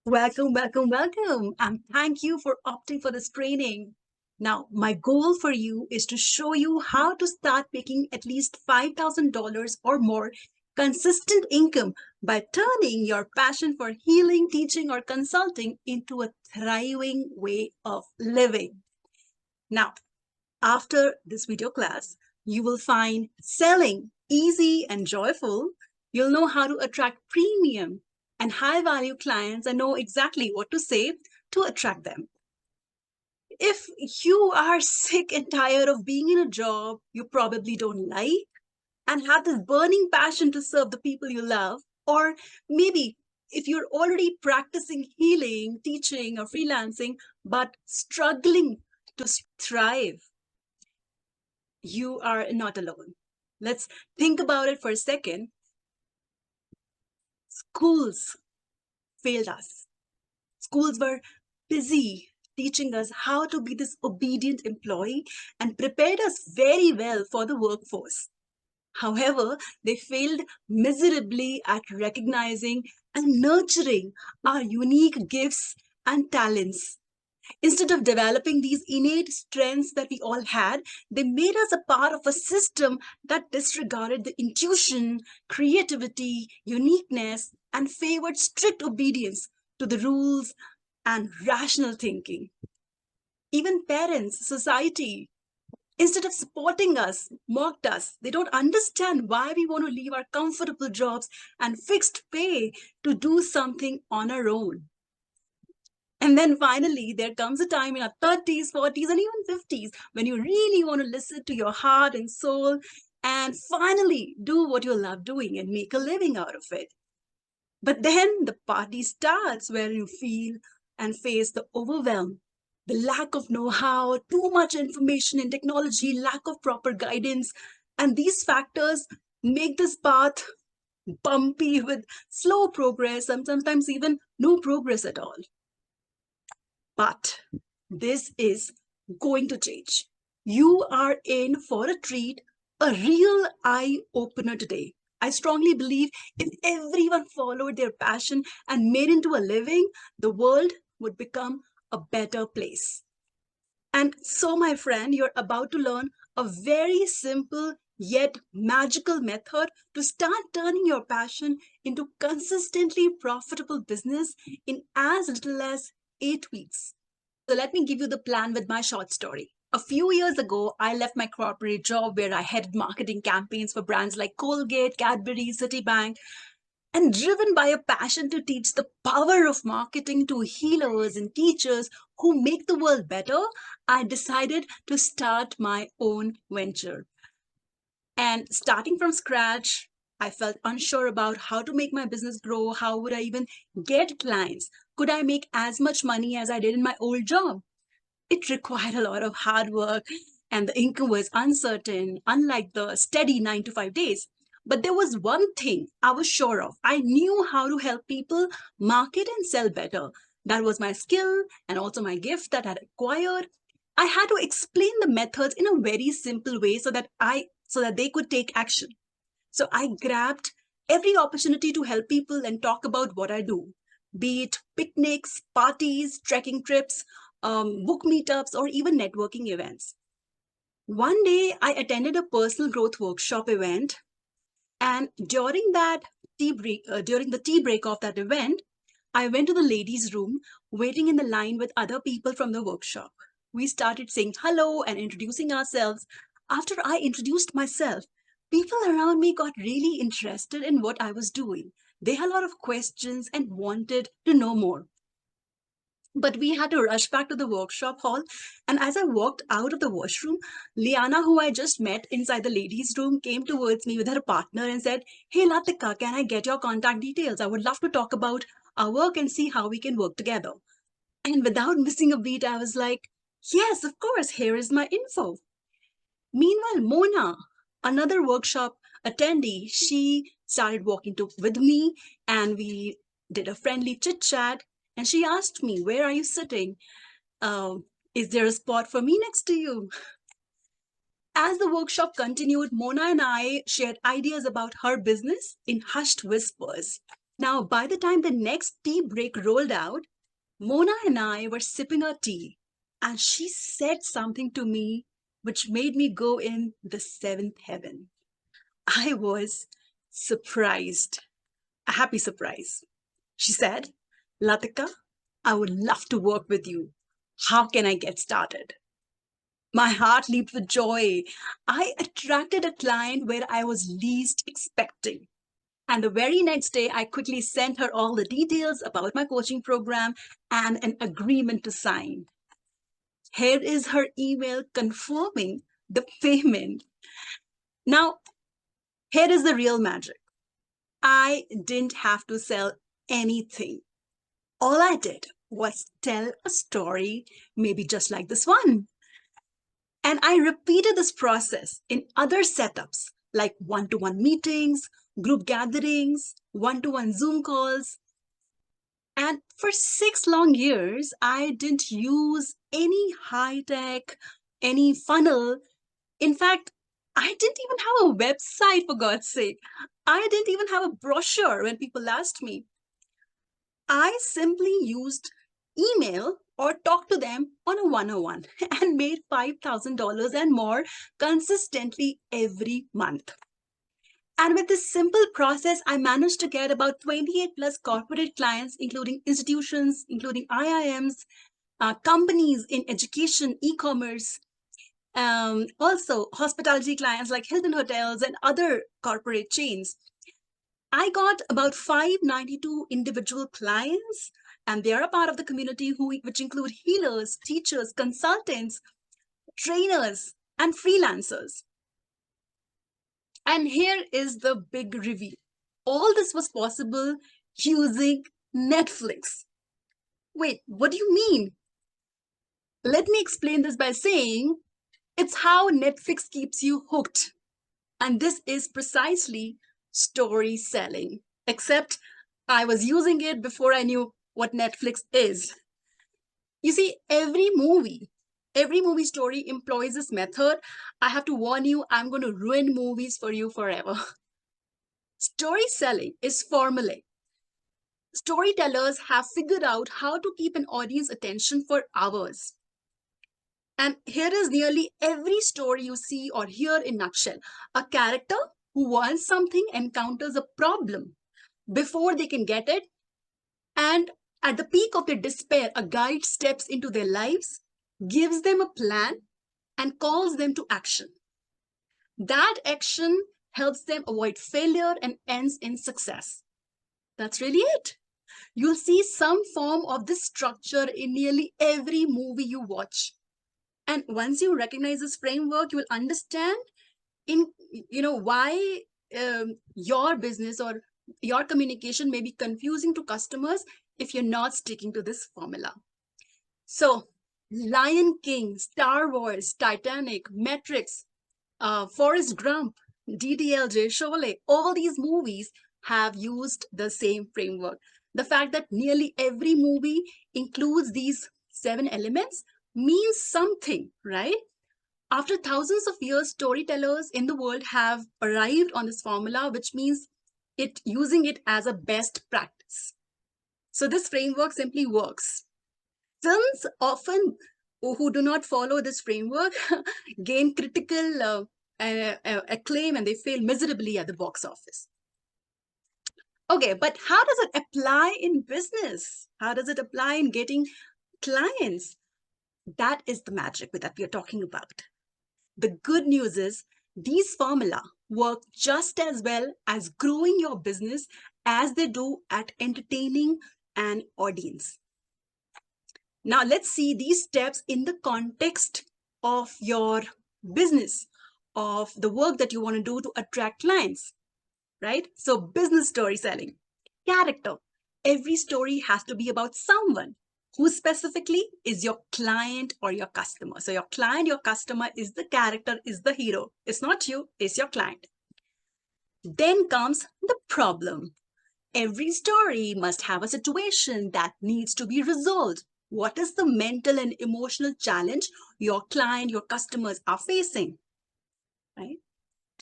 Welcome, welcome, welcome. And thank you for opting for this training. Now, my goal for you is to show you how to start making at least $5,000 or more consistent income by turning your passion for healing, teaching, or consulting into a thriving way of living. Now, after this video class, you will find selling easy and joyful. You'll know how to attract premium and high value clients and know exactly what to say to attract them. If you are sick and tired of being in a job you probably don't like and have this burning passion to serve the people you love, or maybe if you're already practicing healing, teaching, or freelancing, but struggling to thrive, you are not alone. Let's think about it for a second. Schools failed us. Schools were busy teaching us how to be this obedient employee and prepared us very well for the workforce. However, they failed miserably at recognizing and nurturing our unique gifts and talents. Instead of developing these innate strengths that we all had, they made us a part of a system that disregarded the intuition, creativity, uniqueness, and favored strict obedience to the rules and rational thinking. Even parents, society, instead of supporting us, mocked us. They don't understand why we want to leave our comfortable jobs and fixed pay to do something on our own. And then finally, there comes a time in our 30s, 40s, and even 50s when you really want to listen to your heart and soul and finally do what you love doing and make a living out of it. But then the party starts where you feel and face the overwhelm, the lack of know how, too much information in technology, lack of proper guidance. And these factors make this path bumpy with slow progress and sometimes even no progress at all. But this is going to change. You are in for a treat, a real eye opener today. I strongly believe if everyone followed their passion and made into a living, the world would become a better place. And so, my friend, you're about to learn a very simple yet magical method to start turning your passion into consistently profitable business in as little as 8 weeks. So let me give you the plan with my short story. A few years ago, I left my corporate job where I headed marketing campaigns for brands like Colgate, Cadbury, Citibank, and driven by a passion to teach the power of marketing to healers and teachers who make the world better, I decided to start my own venture. And starting from scratch, I felt unsure about how to make my business grow. How would I even get clients? Could I make as much money as I did in my old job? It required a lot of hard work and the income was uncertain, unlike the steady 9 to 5 days. But there was one thing I was sure of. I knew how to help people market and sell better. That was my skill and also my gift that I had acquired. I had to explain the methods in a very simple way so that they could take action. So I grabbed every opportunity to help people and talk about what I do, be it picnics, parties, trekking trips, book meetups, or even networking events. One day, I attended a personal growth workshop event, and during the tea break of that event, I went to the ladies' room, waiting in the line with other people from the workshop. We started saying hello and introducing ourselves. After I introduced myself, people around me got really interested in what I was doing. They had a lot of questions and wanted to know more. But we had to rush back to the workshop hall. And as I walked out of the washroom, Liana, who I just met inside the ladies' room, came towards me with her partner and said, "Hey, Latika, can I get your contact details? I would love to talk about our work and see how we can work together." And without missing a beat, I was like, "Yes, of course, here is my info." Meanwhile, Mona, another workshop attendee, she started with me and we did a friendly chit chat. And she asked me, "Where are you sitting? Is there a spot for me next to you?" As the workshop continued, Mona and I shared ideas about her business in hushed whispers. Now, by the time the next tea break rolled out, Mona and I were sipping our tea, and she said something to me which made me go in the seventh heaven. I was surprised, a happy surprise. She said, Latika, I would love to work with you. How can I get started? My heart leaped with joy. I attracted a client where I was least expecting. And the very next day, I quickly sent her all the details about my coaching program and an agreement to sign. Here is her email confirming the payment. Now, here is the real magic. I didn't have to sell anything. All I did was tell a story, maybe just like this one. And I repeated this process in other setups like one-to-one meetings, group gatherings, one-to-one Zoom calls. And for 6 long years, I didn't use any high tech, any funnel. In fact, I didn't even have a website, for God's sake. I didn't even have a brochure when people asked me. I simply used email or talked to them on a one-on-one and made $5,000 and more consistently every month. And with this simple process, I managed to get about 28 plus corporate clients, including institutions, including IIMs, companies in education, e-commerce, also hospitality clients like Hilton Hotels and other corporate chains. I got about 592 individual clients, and they are a part of the community which include healers, teachers, consultants, trainers, and freelancers. And here is the big reveal. All this was possible using Netflix. Wait, what do you mean? Let me explain this by saying it's how Netflix keeps you hooked. And this is precisely story selling, except I was using it before I knew what Netflix is. You see, every movie story employs this method. I have to warn you, I'm going to ruin movies for you forever. Story selling is formulaic. Storytellers have figured out how to keep an audience attention for hours. And here is nearly every story you see or hear in nutshell. A character who wants something encounters a problem before they can get it. And at the peak of their despair, a guide steps into their lives, gives them a plan, and calls them to action. That action helps them avoid failure and ends in success. That's really it. You'll see some form of this structure in nearly every movie you watch. And once you recognize this framework, you will understand why your business or your communication may be confusing to customers if you're not sticking to this formula. So Lion King, Star Wars, Titanic, Matrix, Forrest Gump, DDLJ, Chevrolet, all these movies have used the same framework. The fact that nearly every movie includes these 7 elements means something, right? After thousands of years, storytellers in the world have arrived on this formula, which means using it as a best practice. So this framework simply works. Films often who do not follow this framework gain critical acclaim and they fail miserably at the box office. Okay, but how does it apply in business? How does it apply in getting clients? That is the magic that we are talking about. The good news is these formula work just as well as growing your business as they do at entertaining an audience. Now let's see these steps in the context of your business, of the work that you want to do to attract clients, right? So business story selling, character. Every story has to be about someone. Who specifically is your client or your customer? So your client, your customer is the character, is the hero. It's not you, it's your client. Then comes the problem. Every story must have a situation that needs to be resolved. What is the mental and emotional challenge your client, your customers are facing, right?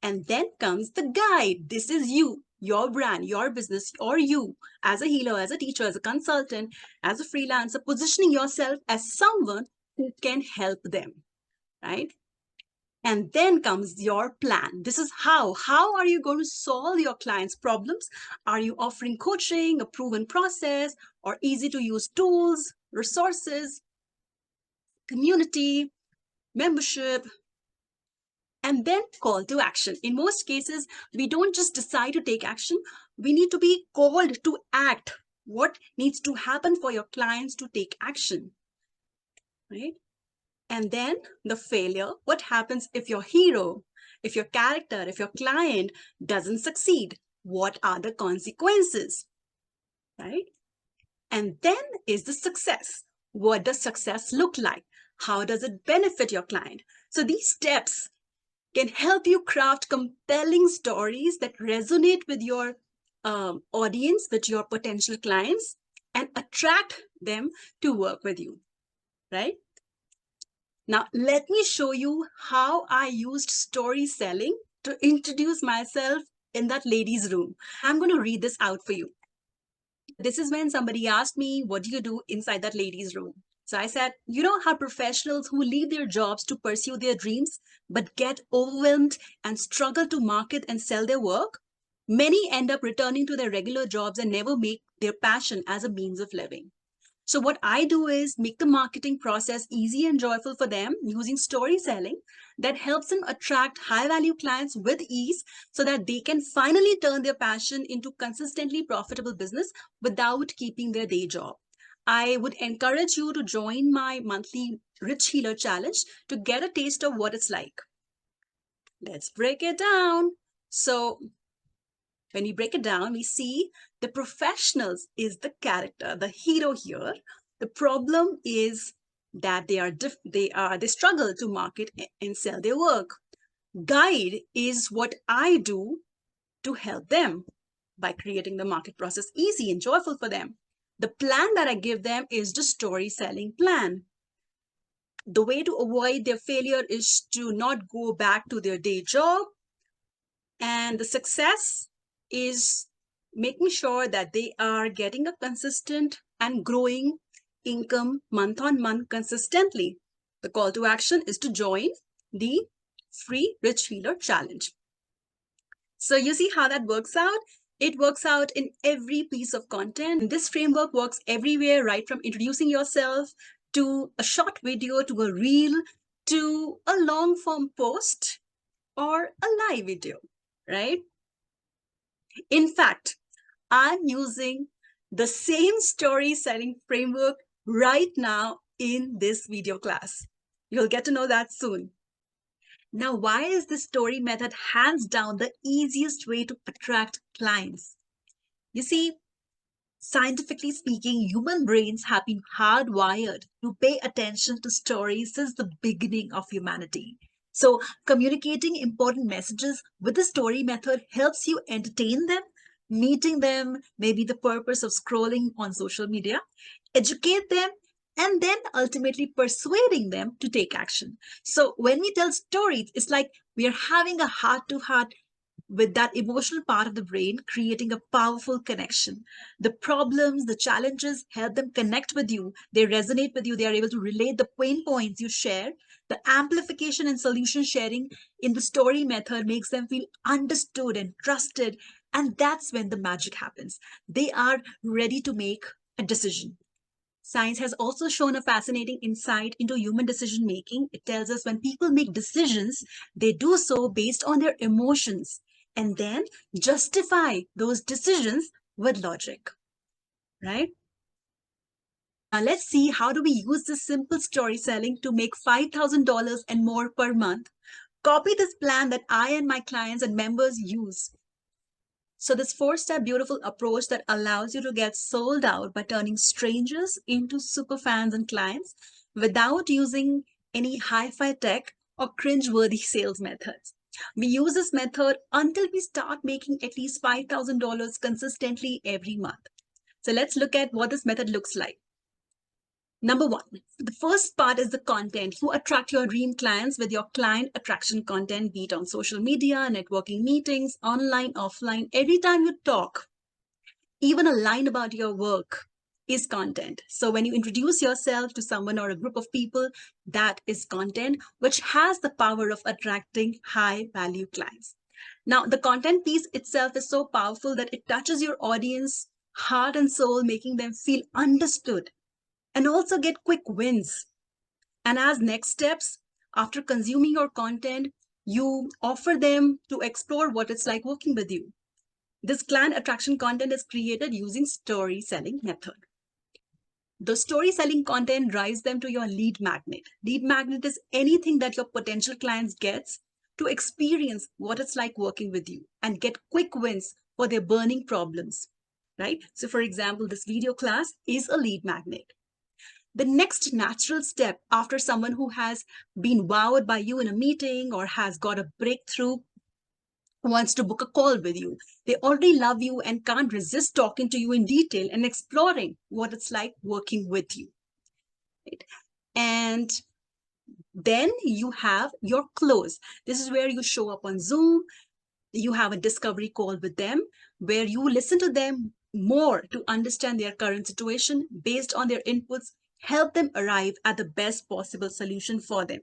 And then comes the guide. This is you. your brand, your business, or you as a healer, as a teacher, as a consultant, as a freelancer, positioning yourself as someone who can help them, right? And then comes your plan. This is how. How are you going to solve your clients' problems? Are you offering coaching, a proven process, or easy to use tools, resources, community, membership, and then call to action? In most cases, we don't just decide to take action, we need to be called to act. What needs to happen for your clients to take action, right? And then the failure. What happens if your hero, if your character, if your client doesn't succeed? What are the consequences, right? And then is the success. What does success look like? How does it benefit your client? So these steps can help you craft compelling stories that resonate with your audience, with your potential clients, and attract them to work with you, right? Now, let me show you how I used story selling to introduce myself in that ladies' room. I'm going to read this out for you. This is when somebody asked me, what do you do inside that ladies' room? So I said, you know how professionals who leave their jobs to pursue their dreams, but get overwhelmed and struggle to market and sell their work? Many end up returning to their regular jobs and never make their passion as a means of living. So what I do is make the marketing process easy and joyful for them using story selling that helps them attract high value clients with ease so that they can finally turn their passion into consistently profitable business without keeping their day job. I would encourage you to join my monthly Rich Healer Challenge to get a taste of what it's like. Let's break it down. So when we break it down, we see the professionals is the character, the hero here. The problem is that they struggle to market and sell their work. Guide is what I do to help them by creating the market process easy and joyful for them. The plan that I give them is the story selling plan. The way to avoid their failure is to not go back to their day job, and the success is making sure that they are getting a consistent and growing income month on month consistently. The call to action is to join the free Rich Healer Challenge. So you see how that works out? It works out in every piece of content. This framework works everywhere, right from introducing yourself to a short video, to a reel, to a long form post or a live video, right? In fact, I'm using the same story selling framework right now in this video class. You'll get to know that soon. Now, why is this story method hands down the easiest way to attract clients? You see, scientifically speaking, human brains have been hardwired to pay attention to stories since the beginning of humanity. So, communicating important messages with the story method helps you entertain them, meeting them, maybe the purpose of scrolling on social media, educate them, and then ultimately persuading them to take action. So, when we tell stories, it's like we are having a heart to heart with that emotional part of the brain, creating a powerful connection. The problems, the challenges help them connect with you. They resonate with you. They are able to relate the pain points you share. The amplification and solution sharing in the story method makes them feel understood and trusted. And that's when the magic happens. They are ready to make a decision. Science has also shown a fascinating insight into human decision making. It tells us when people make decisions, they do so based on their emotions and then justify those decisions with logic, right? Now let's see, how do we use this simple story selling to make $5,000 and more per month? Copy this plan that I and my clients and members use. So this four-step beautiful approach that allows you to get sold out by turning strangers into super fans and clients without using any hi-fi tech or cringe-worthy sales methods. We use this method until we start making at least $5,000 consistently every month. So let's look at what this method looks like. Number one, the first part is the content. You attract your dream clients with your client attraction content, be it on social media, networking meetings, online, offline. Every time you talk, even a line about your work is content. So when you introduce yourself to someone or a group of people, that is content, which has the power of attracting high value clients. Now, the content piece itself is so powerful that it touches your audience heart and soul, making them feel understood and also get quick wins. And as next steps, after consuming your content, you offer them to explore what it's like working with you. This client attraction content is created using story selling method. The story selling content drives them to your lead magnet. Lead magnet is anything that your potential clients gets to experience what it's like working with you and get quick wins for their burning problems, right? So for example, this video class is a lead magnet. The next natural step after someone who has been wowed by you in a meeting or has got a breakthrough wants to book a call with you. They already love you and can't resist talking to you in detail and exploring what it's like working with you. Right? And then you have your close. This is where you show up on Zoom. You have a discovery call with them where you listen to them more to understand their current situation based on their inputs, help them arrive at the best possible solution for them.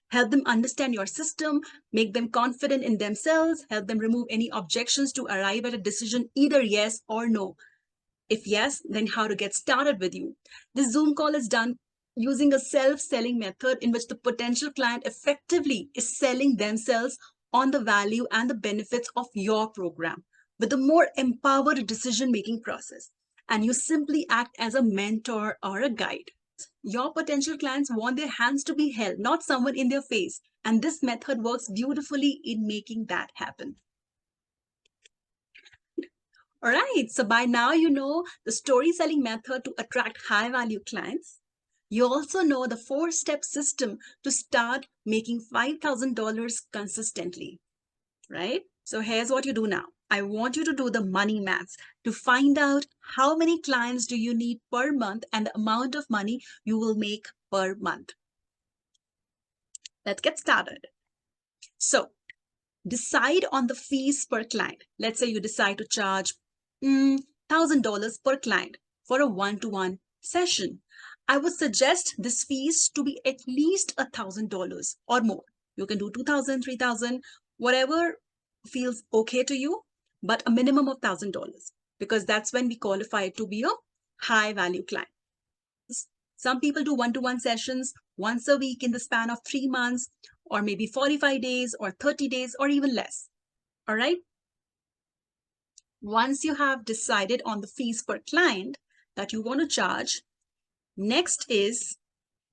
Help them understand your system, make them confident in themselves, help them remove any objections to arrive at a decision, either yes or no. If yes, then how to get started with you. This Zoom call is done using a self-selling method in which the potential client effectively is selling themselves on the value and the benefits of your program with a more empowered decision-making process. And you simply act as a mentor or a guide. Your potential clients want their hands to be held, not someone in their face. And this method works beautifully in making that happen. All right, so by now you know the story selling method to attract high value clients. You also know the 4-step system to start making $5,000 consistently, right? So here's what you do now. I want you to do the money maths to find out how many clients do you need per month and the amount of money you will make per month. Let's get started. So decide on the fees per client. Let's say you decide to charge $1,000 per client for a one-to-one session. I would suggest this fees to be at least $1,000 or more. You can do 2,000, 3,000, whatever feels okay to you, but a minimum of $1,000 because that's when we qualify it to be a high value client. Some people do one-to-one sessions once a week in the span of 3 months, or maybe 45 days or 30 days or even less. All right. Once you have decided on the fees per client that you want to charge, next is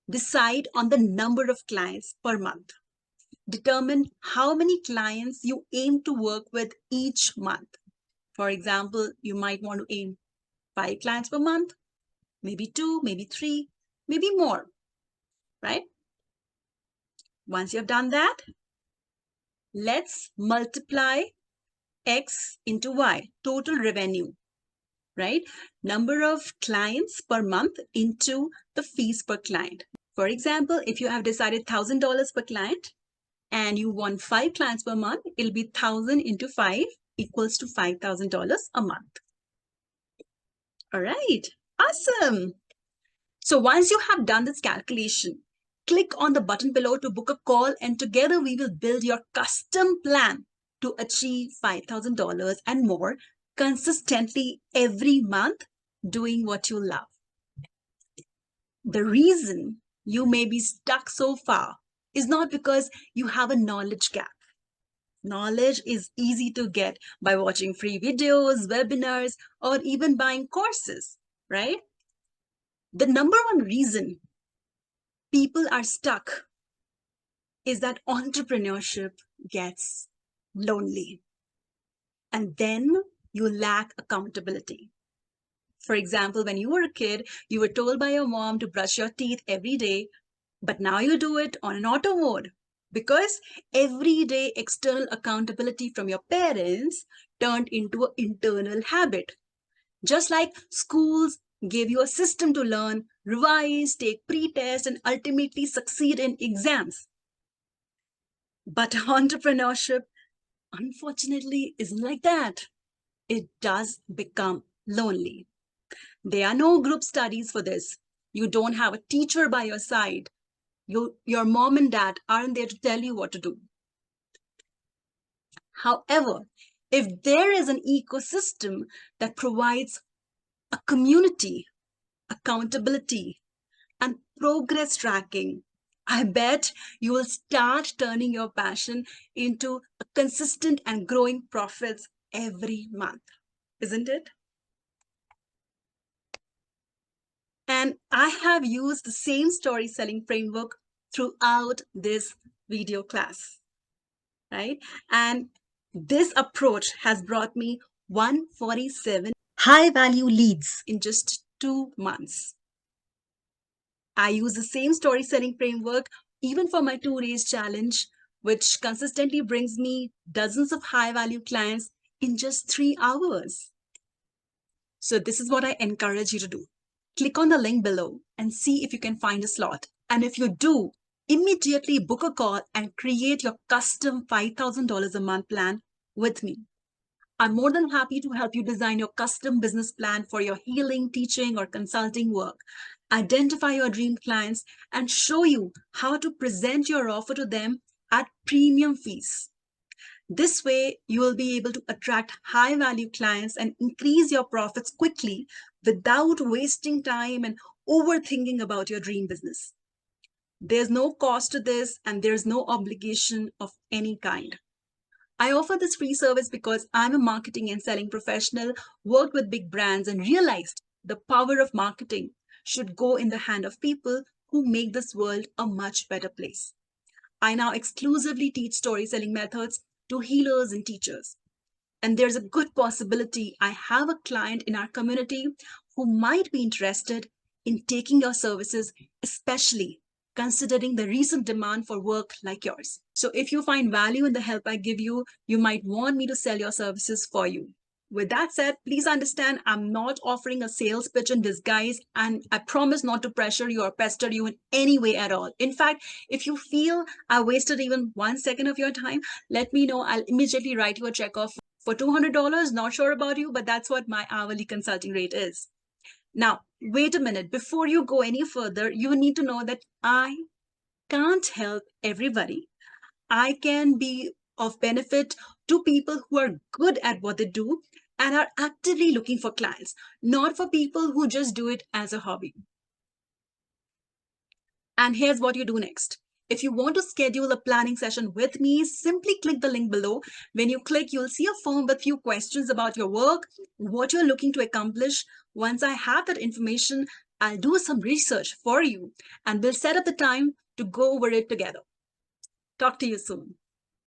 decide on the number of clients per month. Determine how many clients you aim to work with each month. For example, you might want to aim 5 clients per month, maybe 2, maybe 3, maybe more, right? Once you have done that, let's multiply X into Y, total revenue, right? Number of clients per month into the fees per client. For example, if you have decided $1,000 per client and you want 5 clients per month, it'll be 1,000 into 5 equals to $5,000 a month. All right, awesome. So once you have done this calculation, click on the button below to book a call and together we will build your custom plan to achieve $5,000 and more consistently every month doing what you love. The reason you may be stuck so far is not because you have a knowledge gap. Knowledge is easy to get by watching free videos, webinars, or even buying courses, right? The number one reason people are stuck is that entrepreneurship gets lonely. And then you lack accountability. For example, when you were a kid, you were told by your mom to brush your teeth every day, but now you do it on an auto mode because everyday external accountability from your parents turned into an internal habit. Just like schools gave you a system to learn, revise, take pre-test, and ultimately succeed in exams. But entrepreneurship, unfortunately, isn't like that. It does become lonely. There are no group studies for this. You don't have a teacher by your side. Your mom and dad aren't there to tell you what to do. However, if there is an ecosystem that provides a community, accountability, and progress tracking, I bet you will start turning your passion into a consistent and growing profits every month, isn't it? And I have used the same story selling framework throughout this video class, right? And this approach has brought me 147 high value leads in just 2 months. I use the same story selling framework even for my 2 days challenge, which consistently brings me dozens of high value clients in just 3 hours. So, this is what I encourage you to do. Click on the link below and see if you can find a slot. And if you do, immediately book a call and create your custom $5,000 a month plan with me. I'm more than happy to help you design your custom business plan for your healing, teaching, or consulting work. Identify your dream clients and show you how to present your offer to them at premium fees. This way, you will be able to attract high value clients and increase your profits quickly without wasting time and overthinking about your dream business. There's no cost to this and there's no obligation of any kind. I offer this free service because I'm a marketing and selling professional, worked with big brands, and realized the power of marketing should go in the hand of people who make this world a much better place. I now exclusively teach story selling methods to healers and teachers. And there's a good possibility I have a client in our community who might be interested in taking your services, especially considering the recent demand for work like yours. So if you find value in the help I give you, you might want me to sell your services for you. With that said, please understand I'm not offering a sales pitch in disguise, and I promise not to pressure you or pester you in any way at all. In fact, if you feel I wasted even 1 second of your time, let me know. I'll immediately write you a check off for $200. Not sure about you, but that's what my hourly consulting rate is. Now, wait a minute. Before you go any further, you need to know that I can't help everybody. I can be of benefit to people who are good at what they do and are actively looking for clients, not for people who just do it as a hobby. And here's what you do next. If you want to schedule a planning session with me, simply click the link below. When you click, you'll see a form with few questions about your work, what you're looking to accomplish. Once I have that information, I'll do some research for you and we'll set up the time to go over it together. Talk to you soon.